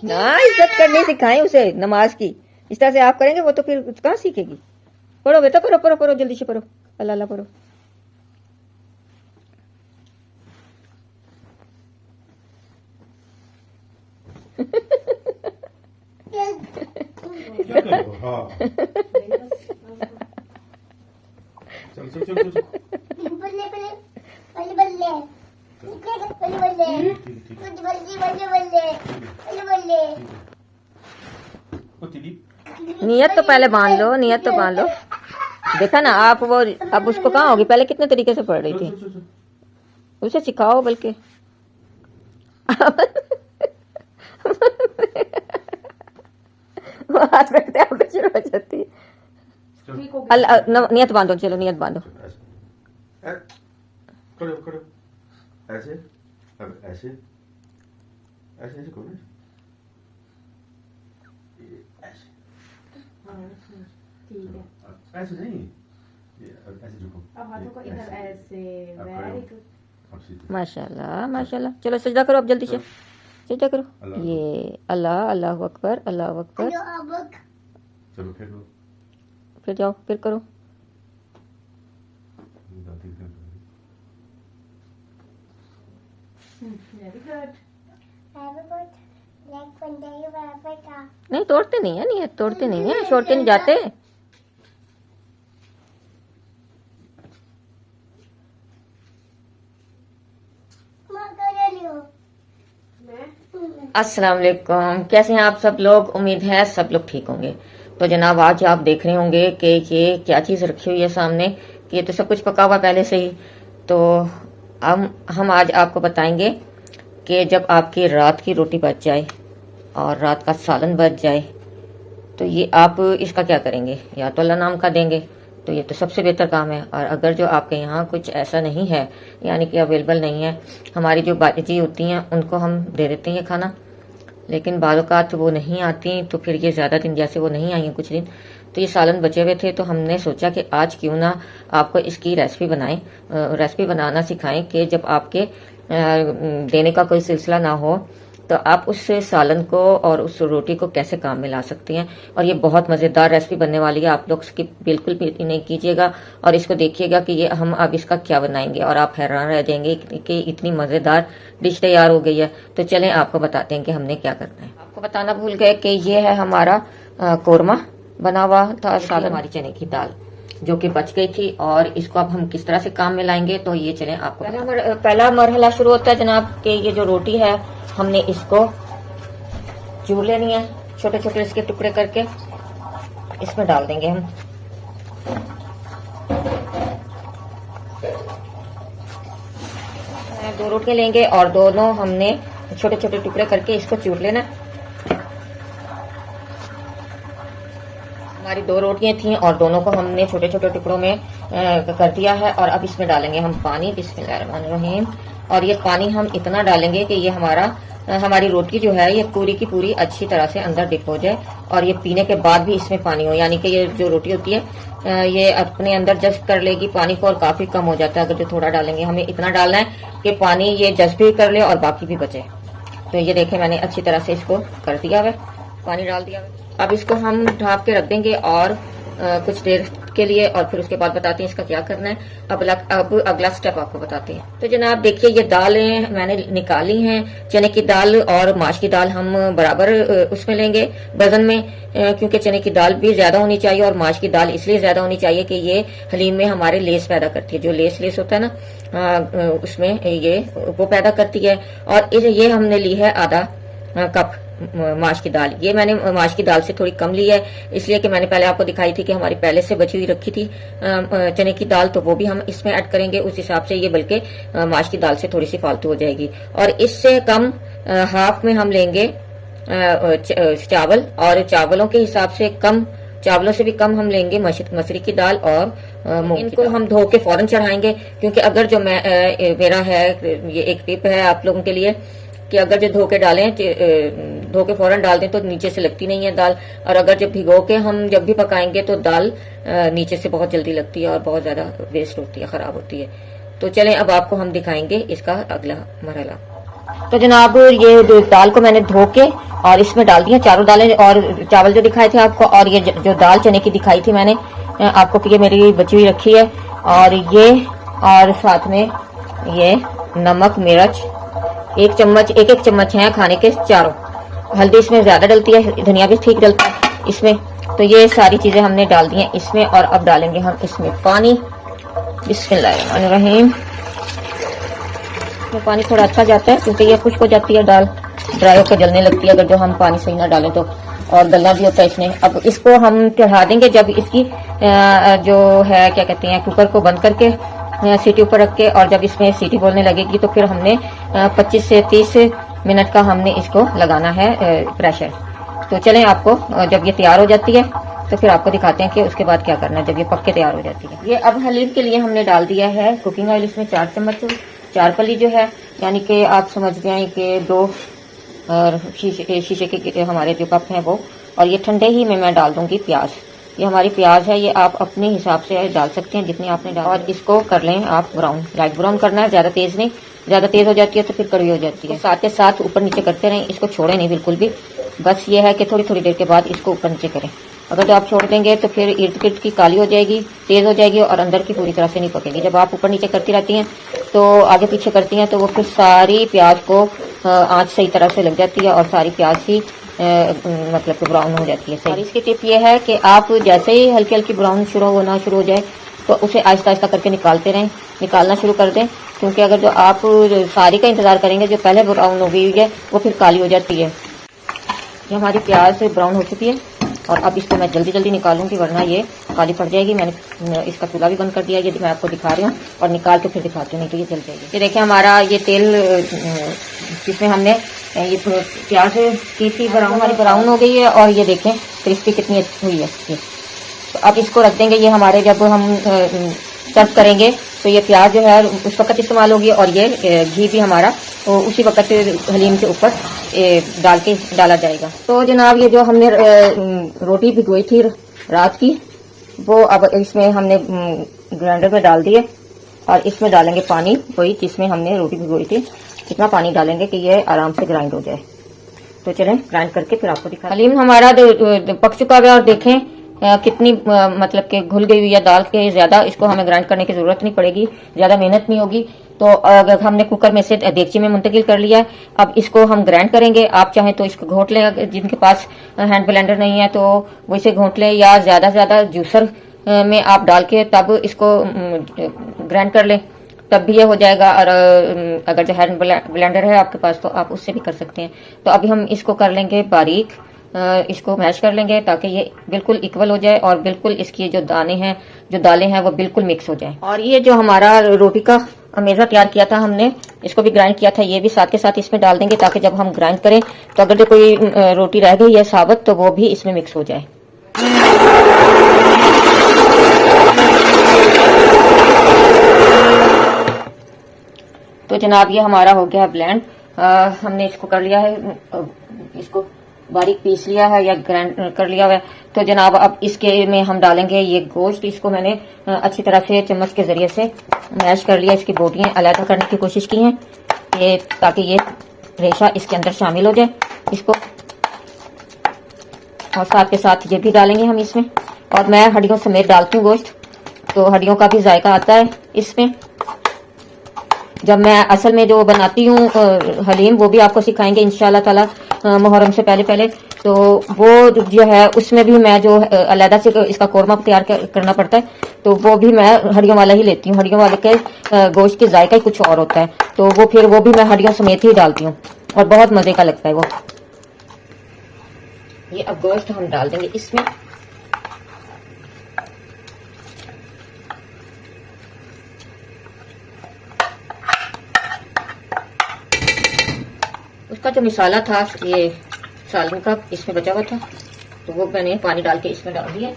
ना इज्जत करनी सिखाएं उसे नमाज की। इस तरह से आप करेंगे वो तो फिर कहाँ सीखेगी। पढ़ो बेटा, पढ़ो पढ़ो पढ़ो, जल्दी से पढ़ो, अल्लाह अल्लाह पढ़ो। क्या कर रहे हो? हाँ चल चल चल चल बल्ले बल्ले बल्ले बल्ले बल्ले बल्ले ठीक ठीक कुछ बल्ले बल्ले बल्ले बल्ले बल्ले ओ दीदी नियत तो पहले बांध लो, नियत तो बांध लो। देखा ना आप, वो अब उसको कहाँ होगी, पहले कितने तरीके से पढ़ रही चल थी। चल चल चल। उसे सिखाओ बल्कि। वो हाथ रखते हैं फिर शुरू हो जाती है। चल अल्लाह नियत बांधो, चलो नियत बांधो। ऐसे ऐ- करो करो ऐसे, अब ऐसे ऐसे ऐसे करो ना। ये ऐसे ठीक है। अब ऐसे नहीं, ये अब ऐसे झुको। अब हाथों को इधर ऐसे, अब वेरी करो। गुड। अब सीधे माशाल्लाह माशाल्लाह। चलो सजदा करो अब जल्दी से, सजदा करो। अल्लाह ये अल्लाह, अल्लाह अकबर, अल्लाह अकबर। जो अब चलो फिर लो। फिर जाओ, फिर करो। दादी कर very good. Have a good like बंदे ये बराबर का नहीं तोड़ते नहीं है, नियत तोड़ते नहीं है, छोड़ के नहीं जाते। मां कर लियो मैं अस्सलाम वालेकुम, कैसे हैं आप सब लोग। उम्मीद है सब लोग ठीक होंगे। तो जनाब आज आप देख रहे होंगे कि ये क्या चीज़ रखी हुई है सामने, कि ये तो सब कुछ पका हुआ पहले से ही। तो हम आज आपको बताएंगे कि जब आपकी रात की रोटी बच जाए और रात का सालन बच जाए तो ये आप इसका क्या करेंगे। या तो अल्लाह नाम का देंगे, तो ये तो सबसे बेहतर काम है। और अगर जो आपके यहाँ कुछ ऐसा नहीं है, यानी कि अवेलेबल नहीं है, हमारी जो बाजी होती हैं उनको हम दे देते हैं ये खाना, लेकिन बाज़ वो नहीं आती, तो फिर ये ज़्यादा दिन, जैसे वो नहीं आई हैं कुछ दिन, तो ये सालन बचे हुए थे। तो हमने सोचा कि आज क्यों ना आपको इसकी रेसिपी बनाएं, रेसिपी बनाना सिखाएं कि जब आपके देने का कोई सिलसिला ना हो तो आप उस सालन को और उस रोटी को कैसे काम में ला सकते हैं। और ये बहुत मज़ेदार रेसिपी बनने वाली है, आप लोग स्किप बिल्कुल भी नहीं कीजिएगा और इसको देखिएगा कि ये हम अब इसका क्या बनाएंगे और आप हैरान रह जाएंगे कि इतनी मज़ेदार डिश तैयार हो गई है। तो चलें आपको बताते हैं कि हमने क्या करना है। आपको बताना भूल गए कि ये है हमारा कोरमा बना हुआ था सालन, हमारी चने की दाल जो कि बच गई थी, और इसको अब हम किस तरह से काम में लाएंगे तो ये चलें आपको। पहला मरहला शुरू होता है जनाब कि ये जो रोटी है हमने इसको चूर लेनी है, छोटे छोटे इसके टुकड़े करके इसमें डाल देंगे हम। दो रोटियां लेंगे और दोनों हमने छोटे छोटे टुकड़े करके इसको चूर लेना है। हमारी दो रोटियां थी और दोनों को हमने छोटे छोटे टुकड़ों में कर दिया है। और अब इसमें डालेंगे हम पानी, बिस्मिल्लाहिर्रहमानिर्रहीम। और ये पानी हम इतना डालेंगे कि ये हमारी रोटी जो है ये पूरी की पूरी अच्छी तरह से अंदर डिप हो जाए, और ये पीने के बाद भी इसमें पानी हो, यानी कि ये जो रोटी होती है ये अपने अंदर जज्ब कर लेगी पानी को, और काफी कम हो जाता है अगर जो थोड़ा डालेंगे। हमें इतना डालना है कि पानी ये जज्ब भी कर ले और बाकी भी बचे। तो ये देखें मैंने अच्छी तरह से इसको कर दिया है, पानी डाल दिया है। अब इसको हम ढाँप के रख देंगे और कुछ देर के लिए, और फिर उसके बाद बताते हैं इसका क्या करना है। अब अगला स्टेप आपको बताते हैं। तो जनाब देखिए ये दालें मैंने निकाली हैं, चने की दाल और माश की दाल हम बराबर उसमें लेंगे वजन में, क्योंकि चने की दाल भी ज्यादा होनी चाहिए और माश की दाल इसलिए ज्यादा होनी चाहिए कि ये हलीम में हमारे लेस पैदा करती है, जो लेस होता है ना उसमें ये वो पैदा करती है। और ये हमने ली है आधा कप माश की दाल। ये मैंने माश की दाल से थोड़ी कम ली है, इसलिए कि मैंने पहले आपको दिखाई थी कि हमारी पहले से बची हुई रखी थी चने की दाल, तो वो भी हम इसमें ऐड करेंगे। उस हिसाब से ये बल्कि माश की दाल से थोड़ी सी फालतू हो जाएगी। और इससे कम हाफ में हम लेंगे चावल, और चावलों के हिसाब से कम, चावलों से भी कम हम लेंगे मसूरी की दाल और मूंग। इनको हम धो के फौरन चढ़ाएंगे, क्योंकि अगर जो मेरा है ये एक टिप है आप लोगों के लिए कि अगर जो धो के डालें, धो के फौरन डाल दें तो नीचे से लगती नहीं है दाल, और अगर जब भिगो के हम जब भी पकाएंगे तो दाल नीचे से बहुत जल्दी लगती है और बहुत ज्यादा वेस्ट होती है, खराब होती है। तो चलें अब आपको हम दिखाएंगे इसका अगला मरहला। तो जनाब ये दाल को मैंने धो के और इसमें डाल दिए चारों दालें और चावल जो दिखाए थे आपको, और ये जो दाल चने की दिखाई थी मैंने आपको कि ये मेरी बची हुई रखी है, और ये और साथ में ये नमक मिर्च एक एक चम्मच है खाने के चारों। हल्दी इसमें ज्यादा डलती है, धनिया भी ठीक डलता है इसमें। तो ये सारी चीजें हमने डाल दी हैं इसमें, और अब डालेंगे हम इसमें पानी। बिस्मिल्लाहिर्रहमानिर्रहीम। इसमें पानी थोड़ा अच्छा जाता है क्योंकि ये खुश्क हो जाती है दाल, ड्राई होकर जलने लगती है अगर जो हम पानी सही ना डालें तो, और गलना भी होता है इसमें। अब इसको हम चढ़ा देंगे जब इसकी जो है क्या कहते हैं, कुकर को बंद करके सीटी ऊपर रख के, और जब इसमें सीटी बोलने लगेगी तो फिर हमने 25 से 30 मिनट का हमने इसको लगाना है प्रेशर। तो चलें आपको जब ये तैयार हो जाती है तो फिर आपको दिखाते हैं कि उसके बाद क्या करना है जब ये पक के तैयार हो जाती है। ये अब हलीम के लिए हमने डाल दिया है कुकिंग ऑयल, इसमें 4 चम्मच 4 पली जो है, यानी कि आप समझ जाएं कि 2 शीशे के हमारे जो कप हैं वो। और ये ठंडे ही में मैं डाल दूंगी प्याज। ये हमारी प्याज है, ये आप अपने हिसाब से डाल सकते हैं जितनी आपने डाल, और इसको कर लें आप ब्राउन, लाइट ब्राउन करना है, ज्यादा तेज नहीं। ज्यादा तेज हो जाती है तो फिर कड़वी हो जाती है। साथ के साथ ऊपर नीचे करते रहें, इसको छोड़े नहीं बिल्कुल भी। बस ये है कि थोड़ी थोड़ी देर के बाद इसको ऊपर नीचे करें। अगर जो आप छोड़ देंगे तो फिर इर्द गिर्द की काली हो जाएगी, तेज हो जाएगी, और अंदर की पूरी तरह से नहीं पकेगी। जब आप ऊपर नीचे करती रहती हैं तो आगे पीछे करती हैं तो वो फिर सारी प्याज को आंच सही तरह से लग जाती है, और सारी प्याज ही मतलब कि ब्राउन हो जाती है सही। और इसकी टिप ये है कि आप जैसे ही हल्की हल्की ब्राउन होना शुरू हो जाए तो उसे आहिस्ता आहिस्ता करके निकालते रहें, निकालना शुरू कर दें, क्योंकि अगर जो आप सारी का इंतजार करेंगे जो पहले ब्राउन हो गई है वो फिर काली हो जाती है। ये हमारी प्याज ब्राउन हो चुकी है, और अब इसको मैं जल्दी जल्दी निकालूंगी वरना ये काली पड़ जाएगी। मैंने इसका चूल्हा भी बंद कर दिया है, ये मैं आपको दिखा रही हूँ, और निकाल के फिर दिखाती हूँ, नहीं तो ये जल जाएगी। ये देखिए हमारा ये तेल जिसमें हमने ये प्याज की थी ब्राउन, हमारी ब्राउन हो गई है, और ये देखें क्रिस्पी कितनी अच्छी हुई है ये। तो अब इसको रख देंगे, ये हमारे जब हम सर्व करेंगे तो ये प्याज जो है उस वक्त इस्तेमाल होगी, और ये घी भी हमारा तो उसी वक्त हलीम के ऊपर डाला जाएगा। तो जनाब ये जो हमने रोटी भिगोई थी रात की, वो अब इसमें हमने ग्राइंडर में डाल दिए, और इसमें डालेंगे पानी वही जिसमें हमने रोटी भिगोई थी, कितना पानी डालेंगे कि ये आराम से ग्राइंड हो जाए। तो चलें ग्राइंड करके फिर आपको दिखा। हलीम हमारा पक चुका है, और देखें कितनी मतलब कि घुल गई हुई है दाल के। ज्यादा इसको हमें ग्राइंड करने की जरूरत नहीं पड़ेगी, ज्यादा मेहनत नहीं होगी। तो अगर हमने कुकर में से देगची में मुंतकिल कर लिया है, अब इसको हम ग्राइंड करेंगे। आप चाहें तो इसको घोट लें, जिनके पास हैंड ब्लेंडर नहीं है तो वो इसे घोट लें, या ज्यादा से ज्यादा जूसर में आप डाल के तब इसको ग्राइंड कर लें, तब भी ये हो जाएगा। और अगर जो हैंड ब्लेंडर है आपके पास तो आप उससे भी कर सकते हैं। तो अभी हम इसको कर लेंगे बारीक, इसको मैश कर लेंगे ताकि ये बिल्कुल इक्वल हो जाए, और बिल्कुल इसकी जो दाने हैं, जो दालें हैं वो बिल्कुल मिक्स हो जाए। और ये जो हमारा रोटी का अमेज़ा तैयार किया था हमने, इसको भी ग्राइंड किया था, ये भी साथ के साथ इसमें डाल देंगे ताकि जब हम ग्राइंड करें तो अगर जो कोई रोटी रह गई है साबुत तो वो भी इसमें मिक्स हो जाए। तो जनाब ये हमारा हो गया ब्लेंड, हमने इसको कर लिया है, इसको बारीक पीस लिया है या ग्राइंड कर लिया है। तो जनाब अब इसके में हम डालेंगे ये गोश्त। इसको मैंने अच्छी तरह से चम्मच के जरिए से मैश कर लिया, इसकी बोटियां अलग करने की कोशिश की हैं ये, ताकि ये रेशा इसके अंदर शामिल हो जाए इसको। और साथ के साथ ये भी डालेंगे हम इसमें, और मैं हड्डियों समेत डालती हूँ गोश्त, तो हड्डियों का भी जायका आता है इसमें। जब मैं असल में जो बनाती हूँ हलीम, वो भी आपको सिखाएंगे इंशाल्लाह ताला मुहर्रम से पहले पहले। तो वो जो है उसमें भी मैं जो अलहदा से इसका कोरमा तैयार करना पड़ता है, तो वो भी मैं हड्डियों वाला ही लेती हूँ। हड्डियों वाले के गोश्त की जायका ही कुछ और होता है, तो वो फिर वो भी मैं हड्डियों समेत ही डालती हूँ, और बहुत मजे का लगता है वो। ये अब गोश्त हम डाल देंगे इसमें। उसका जो मिसाला था ये सालन का इसमें बचा हुआ था, तो वो मैंने पानी डाल के इसमें डाल दिया,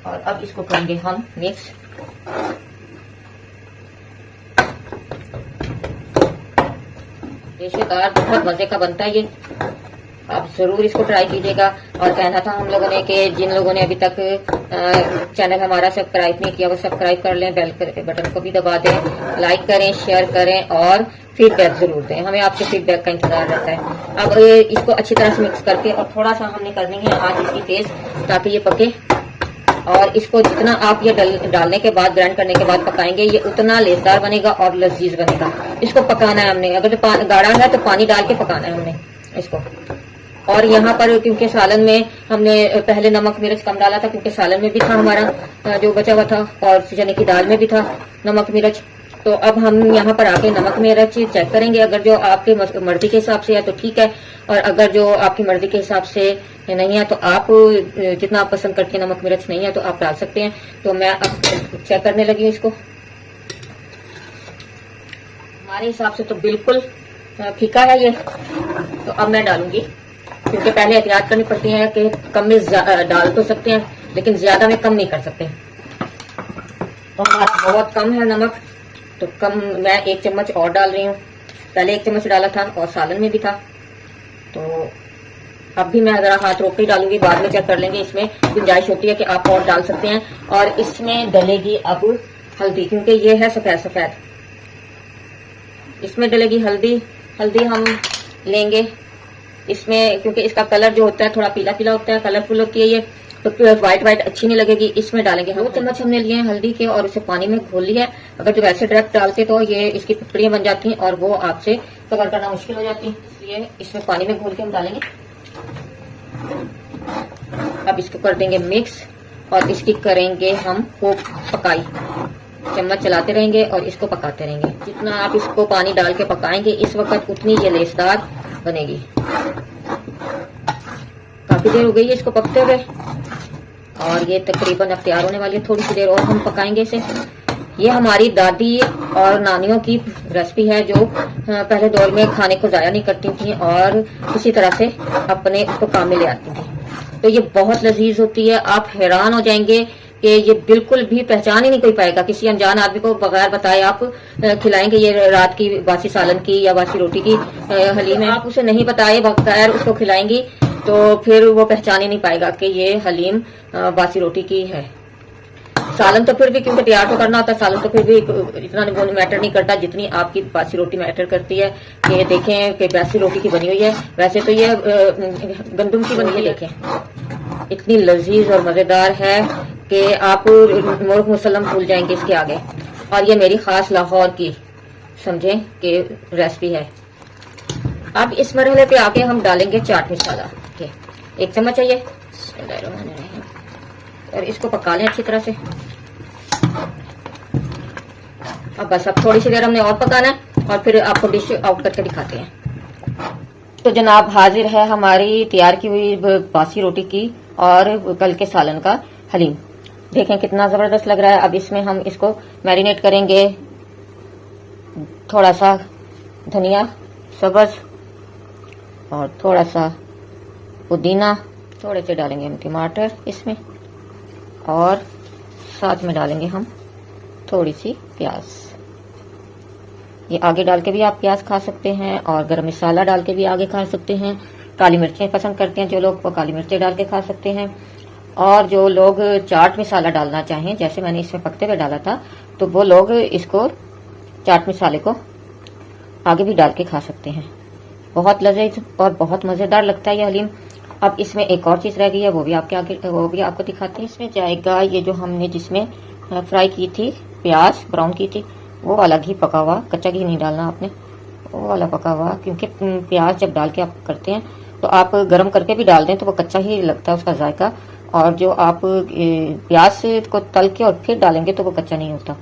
और अब इसको करेंगे हम मिक्स। रेशेदार बहुत मजे का बनता है ये, आप जरूर इसको ट्राई कीजिएगा। और कहना था हम लोगों ने कि जिन लोगों ने अभी तक चैनल हमारा सब्सक्राइब नहीं किया वो सब्सक्राइब कर लें, बेल के बटन को भी दबा दें, लाइक करें, शेयर करें और फीडबैक जरूर दें। हमें आपके फीडबैक का इंतजार रहता है। अब इसको अच्छी तरह से मिक्स करके और थोड़ा सा हमने करनी है आंच इसकी तेज, ताकि ये पके। और इसको जितना आप ये डालने के बाद, ग्राइंड करने के बाद पकाएंगे, ये उतना लेसदार बनेगा और लजीज बनेगा। इसको पकाना है हमने, अगर तो गाढ़ा है तो पानी डाल के पकाना है हमने इसको। और यहाँ पर क्योंकि सालन में हमने पहले नमक मिर्च कम डाला था, क्योंकि सालन में भी था हमारा जो बचा हुआ था, और चने की दाल में भी था नमक मिर्च। तो अब हम यहाँ पर आके नमक मिर्च चेक करेंगे। अगर जो आपके मर्जी के हिसाब से है तो ठीक है, और अगर जो आपकी मर्जी के हिसाब से नहीं है तो आप जितना आप पसंद करते हैं नमक मिर्च नहीं है तो आप डाल सकते हैं। तो मैं अब चेक करने लगी हूँ इसको। हमारे हिसाब से तो बिल्कुल फीका है ये, तो अब मैं डालूंगी, क्योंकि पहले एहतियात करनी पड़ती है कि कम में डाल तो सकते हैं लेकिन ज्यादा में कम नहीं कर सकते। तो हमारा बहुत कम है नमक, तो कम मैं 1 चम्मच और डाल रही हूँ। पहले 1 चम्मच डाला था और सालन में भी था, तो अब भी मैं जरा हाथ रोक के डालूंगी, बाद में चेक कर लेंगे। इसमें गुंजाइश होती है कि आप और डाल सकते हैं। और इसमें डलेगी अब हल्दी, क्योंकि ये है सफेद सफेद, इसमें डलेगी हल्दी। हल्दी हम लेंगे इसमें, क्योंकि इसका कलर जो होता है थोड़ा पीला पीला होता है, कलरफुल होती है ये, तो व्हाइट व्हाइट अच्छी नहीं लगेगी। इसमें डालेंगे 2 चम्मच हमने लिए हैं हल्दी के और उसे पानी में घोल लिया है। अगर जो वैसे डायरेक्ट डालते तो ये इसकी पिपड़ियां बन जाती हैं और वो आपसे कवर करना मुश्किल हो जाती है, इसलिए इसमें पानी में घोल के हम डालेंगे। अब इसको कर देंगे मिक्स और इसकी करेंगे हम खूब पकाई, चम्मच चलाते रहेंगे और इसको पकाते रहेंगे। जितना आप इसको पानी डाल के पकाएंगे इस वक्त उतनी ये लेसदार बनेगी। काफी देर हो गई है इसको पकते हुए और ये तकरीबन अब तैयार होने वाली है। थोड़ी सी देर और हम पकाएंगे इसे। ये हमारी दादी और नानियों की रेसिपी है जो पहले दौर में खाने को जाया नहीं करती थी और इसी तरह से अपने उसको काम में ले आती थी। तो ये बहुत लजीज होती है, आप हैरान हो जाएंगे कि ये बिल्कुल भी पहचान ही नहीं कोई पाएगा। किसी अनजान आदमी को बगैर बताए आप खिलाएंगे ये रात की बासी सालन की या बासी रोटी की हलीम है, आप उसे नहीं बताए बगैर उसको खिलाएंगी तो फिर वो पहचान ही नहीं पाएगा कि ये हलीम बासी रोटी की है। सालन तो फिर भी क्योंकि तैयार तो करना होता है, सालन तो फिर भी इतना मैटर नहीं करता जितनी आपकी बासी रोटी मैटर करती है। कि देखें कि बासी रोटी की बनी हुई है, वैसे तो ये गंदम की बनी है, देखें इतनी लजीज और मजेदार है कि आप मुर्ग मुसल्लम भूल जाएंगे इसके आगे। और ये मेरी खास लाहौर की समझें कि रेसिपी है। अब इस मरहले पे आके हम डालेंगे चाट मसाला, 1 चम्मच है ये, और इसको पका लें अच्छी तरह से। अब बस अब थोड़ी सी देर हमने और पकाना है और फिर आपको डिश आउट करके दिखाते हैं। तो जनाब हाजिर है हमारी तैयार की हुई बासी रोटी की और कल के सालन का हलीम। देखें कितना जबरदस्त लग रहा है। अब इसमें हम इसको मैरिनेट करेंगे, थोड़ा सा धनिया सब्ज और थोड़ा सा पुदीना, थोड़े से डालेंगे हम टमाटर इसमें और साथ में डालेंगे हम थोड़ी सी प्याज। ये आगे डाल के भी आप प्याज खा सकते हैं और गरम मसाला डाल के भी आगे खा सकते हैं। काली मिर्चें पसंद करते हैं जो लोग वो काली मिर्चें डाल के खा सकते हैं। और जो लोग चाट मसाला डालना चाहें, जैसे मैंने इसमें पकते हुए डाला था, तो वो लोग इसको चाट मसाले को आगे भी डाल के खा सकते हैं। बहुत लजीज और बहुत मजेदार लगता है ये हलीम। अब इसमें एक और चीज रह गई है, वो भी आपको दिखाते हैं। इसमें जाएगा ये जो हमने जिसमें फ्राई की थी प्याज, ब्राउन की थी, वो वाला घी पका हुआ, कच्चा घी नहीं डालना आपने, वो वाला पका हुआ, क्योंकि प्याज जब डाल के आप करते हैं तो आप गर्म करके भी डाल दें तो वो कच्चा ही लगता है उसका जायका, और जो आप प्याज को तल के और फिर डालेंगे तो वो कच्चा नहीं होता,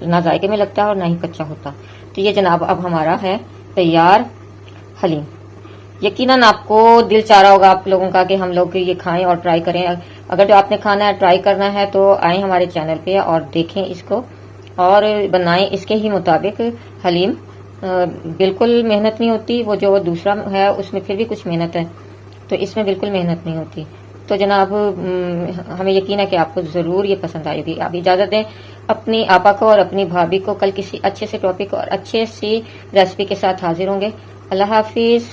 ना जायके में लगता है और ना ही कच्चा होता। तो ये जनाब अब हमारा है तैयार हलीम। यकीनन आपको दिल चाह रहा होगा आप लोगों का कि हम लोग ये खाएं और ट्राई करें। अगर जो आपने खाना है, ट्राई करना है, तो आए हमारे चैनल पे और देखें इसको और बनाएं इसके ही मुताबिक हलीम। बिल्कुल मेहनत नहीं होती, वो जो दूसरा है उसमें फिर भी कुछ मेहनत है, तो इसमें बिल्कुल मेहनत नहीं होती। तो जनाब हमें यकीन है कि आपको जरूर ये पसंद आएगी। आप इजाजत दें अपनी आपा को और अपनी भाभी को, कल किसी अच्छे से टॉपिक और अच्छे सी रेसिपी के साथ हाजिर होंगे। अल्लाह हाफिज।